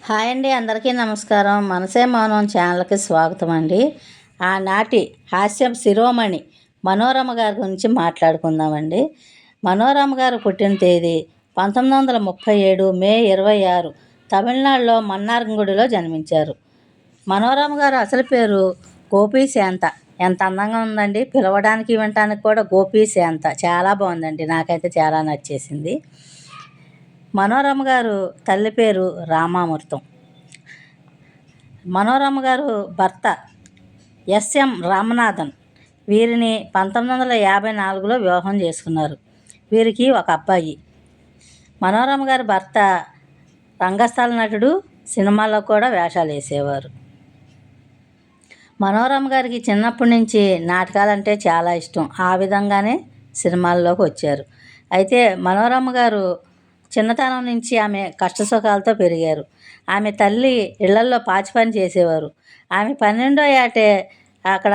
Hi అండి, అందరికీ నమస్కారం. మనసే మౌనం ఛానల్కి స్వాగతం అండి. ఆనాటి హాస్యం శిరోమణి మనోరమ గారి గురించి మాట్లాడుకుందామండి. మనోరమ గారు పుట్టిన తేదీ 1937 మే 26 తమిళనాడులో మన్నార్గుడిలో జన్మించారు. మనోరమ గారు అసలు పేరు గోపీశాంత. ఎంత అందంగా ఉందండి, పిలవడానికి వినటానికి కూడా గోపీశాంత చాలా బాగుందండి. నాకైతే చాలా నచ్చేసింది. మనోరమ గారు తల్లి పేరు రామామూర్తం. మనోరమ గారు భర్త ఎస్ఎం రామనాథన్. వీరిని 1954లో వివాహం చేసుకున్నారు. వీరికి ఒక అబ్బాయి. మనోరమ గారి భర్త రంగస్థల నటుడు, సినిమాల్లో కూడా వేషాలు వేసేవారు. మనోరమ గారికి చిన్నప్పటి నుంచి నాటకాలంటే చాలా ఇష్టం. ఆ విధంగానే సినిమాల్లోకి వచ్చారు. అయితే మనోరమ గారు చిన్నతనం నుంచి ఆమె కష్టసుఖాలతో పెరిగారు. ఆమె తల్లి ఇళ్లల్లో పాచి పని చేసేవారు. ఆమె 12వ ఏటే అక్కడ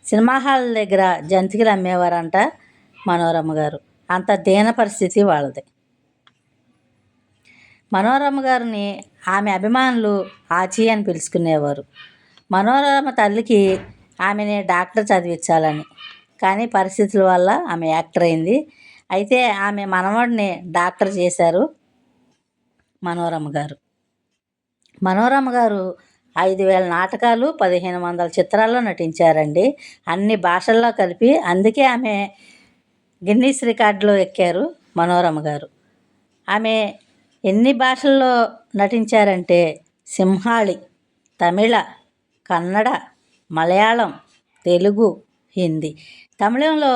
సినిమా హాల్ దగ్గర జంతికలు అమ్మేవారంట మనోరమ గారు. అంత దీన పరిస్థితి వాళ్ళది. మనోరమ గారిని ఆమె అభిమానులు ఆచి అని పిలుచుకునేవారు. మనోరమ తల్లికి ఆమెని డాక్టర్ చదివించాలని, కానీ పరిస్థితుల వల్ల ఆమె యాక్టర్ అయింది. అయితే ఆమె మనవడిని డాక్టర్ చేశారు మనోరమ గారు. మనోరమ గారు 5,000 నాటకాలు, 1,500 చిత్రాల్లో నటించారండి, అన్ని భాషల్లో కలిపి. అందుకే ఆమె గిన్నీస్ రికార్డులో ఎక్కారు మనోరమ గారు. ఆమె ఎన్ని భాషల్లో నటించారంటే సింహాళి, తమిళ, కన్నడ, మలయాళం, తెలుగు, హిందీ. తమిళంలో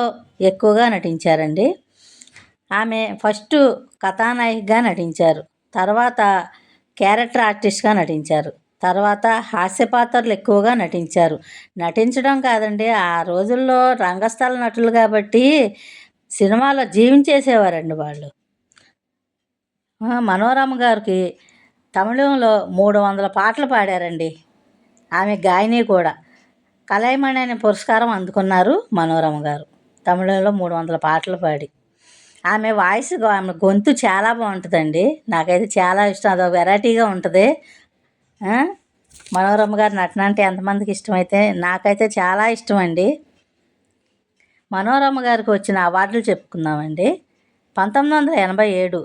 ఎక్కువగా నటించారండి. ఆమె ఫస్ట్ కథానాయికగా నటించారు, తర్వాత క్యారెక్టర్ ఆర్టిస్ట్గా నటించారు, తర్వాత హాస్య పాత్రలు ఎక్కువగా నటించారు. నటించడం కాదండి, ఆ రోజుల్లో రంగస్థల నటులు కాబట్టి సినిమాలో జీవించేసేవారండి వాళ్ళు. మనోరమ గారికి తమిళంలో 300 పాటలు పాడారండి. ఆమె గాయని కూడా. కలైమణి అనే పురస్కారం అందుకున్నారు మనోరమ గారు తమిళంలో 300 పాటలు పాడి. ఆమె వాయిస్, ఆమె గొంతు చాలా బాగుంటుందండి. నాకైతే చాలా ఇష్టం. అదొక వెరైటీగా ఉంటుంది. మనోరమ గారి నటన అంటే ఎంతమందికి ఇష్టమైతే నాకైతే చాలా ఇష్టం అండి. మనోరమ గారికి వచ్చిన అవార్డులు చెప్పుకుందామండి. 1987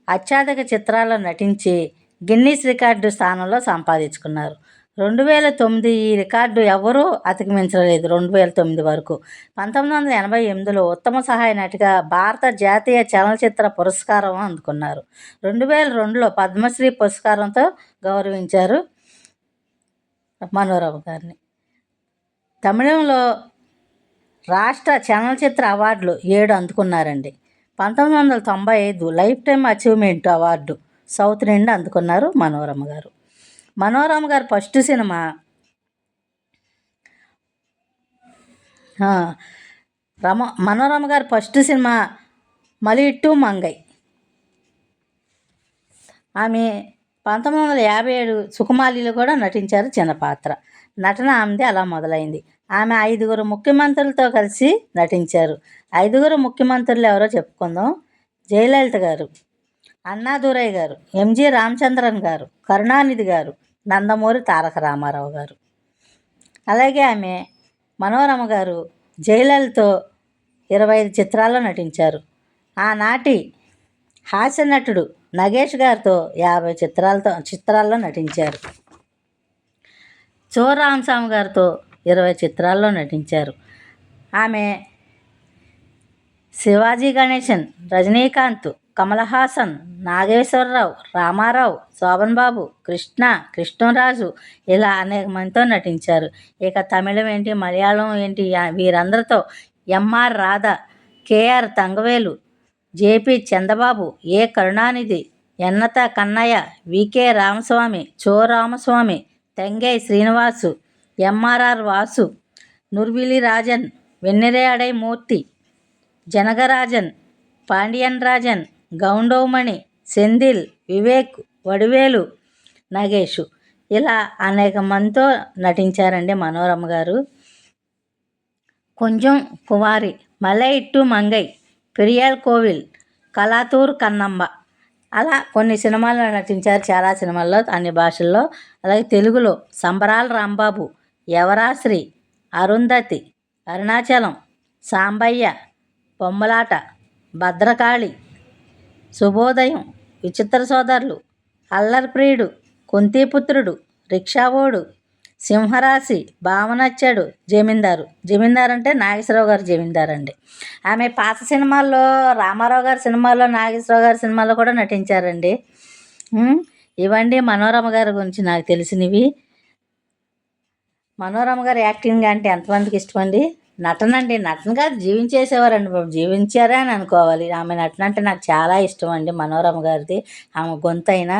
అత్యధిక చిత్రాల్లో నటించి గిన్నీస్ రికార్డు స్థానంలో సంపాదించుకున్నారు. 2009 ఈ రికార్డు ఎవరూ అతిక్రమించలేదు. 2009 వరకు. 1988లో ఉత్తమ సహాయ నటిగా భారత జాతీయ చలనచిత్ర పురస్కారం అందుకున్నారు. 2002లో పద్మశ్రీ పురస్కారంతో గౌరవించారు మనోరమ గారిని. తమిళంలో రాష్ట్ర చలనచిత్ర అవార్డులు 7 అందుకున్నారండి. 1995 life time achievement award south నుండి అందుకున్నారు మనోరమ గారు. మనోరమ గారు ఫస్ట్ సినిమా మనోరమ గారు ఫస్ట్ సినిమా మలిట్టు మంగై. ఆమె 1957 సుకుమాలిలో కూడా నటించారు, చిన్న పాత్ర. నటన ఆమెది అలా మొదలైంది. ఆమె 5 ముఖ్యమంత్రులతో కలిసి నటించారు. 5 ముఖ్యమంత్రులు ఎవరో చెప్పుకుందాం. జయలలిత గారు, అన్నాదురై గారు, ఎంజి రామచంద్రన్ గారు, కరుణానిధి గారు, నందమూరి తారక రామారావు గారు. అలాగే ఆమె మనోరమ గారు జయలలితతో 25 చిత్రాల్లో నటించారు. ఆనాటి హాస్య నటుడు నగేష్ గారితో 50 చిత్రాల్లో నటించారు. చో రామస్వామి గారితో 20 చిత్రాల్లో నటించారు. ఆమె శివాజీ గణేశన్, రజనీకాంత్, కమల్ హాసన్, నాగేశ్వరరావు, రామారావు, శోభన్ బాబు, కృష్ణరాజు ఇలా అనేక మందితో నటించారు. ఇక తమిళం ఏంటి, మలయాళం ఏంటి, వీరందరితో M R Radha, K R Thangavelu, J P Chandrababu, A Karunanidhi, Ennatha Kannaiya, V K Ramaswamy, Cho Ramaswamy, Thengai Srinivasu, M R R Vasu, నుర్విలి రాజన్, వెన్నెరే అడై మూర్తి, జనగరాజన్, పాండియన్ రాజన్, గౌండౌమణి, సెంధిల్, వివేక్, వడివేలు, నగేషు ఇలా అనేక మందితో నటించారండి మనోరమ గారు. కొంచెం కుమారి, మలై ఇట్టు మంగై, పెరియాళ్ కోవిల్, కలాతూర్ కన్నమ్మ, అలా కొన్ని సినిమాల్లో నటించారు, చాలా సినిమాల్లో అన్ని భాషల్లో. అలాగే తెలుగులో సంబరాల రాంబాబు, యవరాశ్రీ, అరుంధతి, అరుణాచలం, సాంబయ్య, బొమ్మలాట, భద్రకాళి, శుభోదయం, విచిత్ర సోదరులు, అల్లరిప్రియుడు, కుంతీపుత్రుడు, రిక్షావోడు, సింహరాశి, భావనచ్చాడు, జమీందారు. జమీందారు అంటే నాగేశ్వరరావు గారు జమీందారు అండి. ఆమె పాత సినిమాల్లో రామారావు గారి సినిమాల్లో, నాగేశ్వరరావు గారి సినిమాల్లో కూడా నటించారండి. ఇవండి మనోరమ గారి గురించి నాకు తెలిసినవి. మనోరమ గారి యాక్టింగ్ అంటే ఎంతమందికి ఇష్టం అండి? నటన అండి, నటన కాదు జీవించేసేవారండి బాబు, జీవించారా అని అనుకోవాలి. ఆమె నటన అంటే నాకు చాలా ఇష్టం అండి మనోరమ గారిది. ఆమె గొంతు అయినా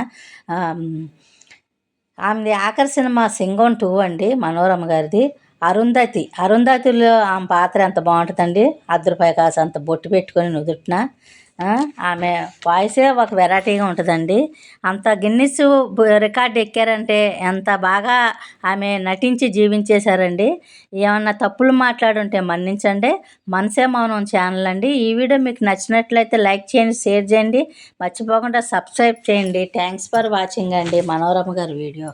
ఆమెది ఆఖరి సినిమా సింగం 2 అండి మనోరమ గారిది. అరుంధతిలో ఆమె పాత్ర ఎంత బాగుంటుందండి. రూపాయి కాసు అంత బొట్టు పెట్టుకొని నుదుటిన. ఆమె వాయిసే ఒక వెరైటీగా ఉంటుందండి. అంత గిన్నిస్ రికార్డ్ ఎక్కారంటే ఎంత బాగా ఆమె నటించి జీవించేశారండి. ఏమన్నా తప్పులు మాట్లాడుంటే మన్నించండి. మనసే మౌనం ఛానల్ అండి. ఈ వీడియో మీకు నచ్చినట్లయితే లైక్ చేయండి, షేర్ చేయండి, మర్చిపోకుండా సబ్స్క్రైబ్ చేయండి. థ్యాంక్స్ ఫర్ వాచింగ్ అండి మనోరమ గారి వీడియో.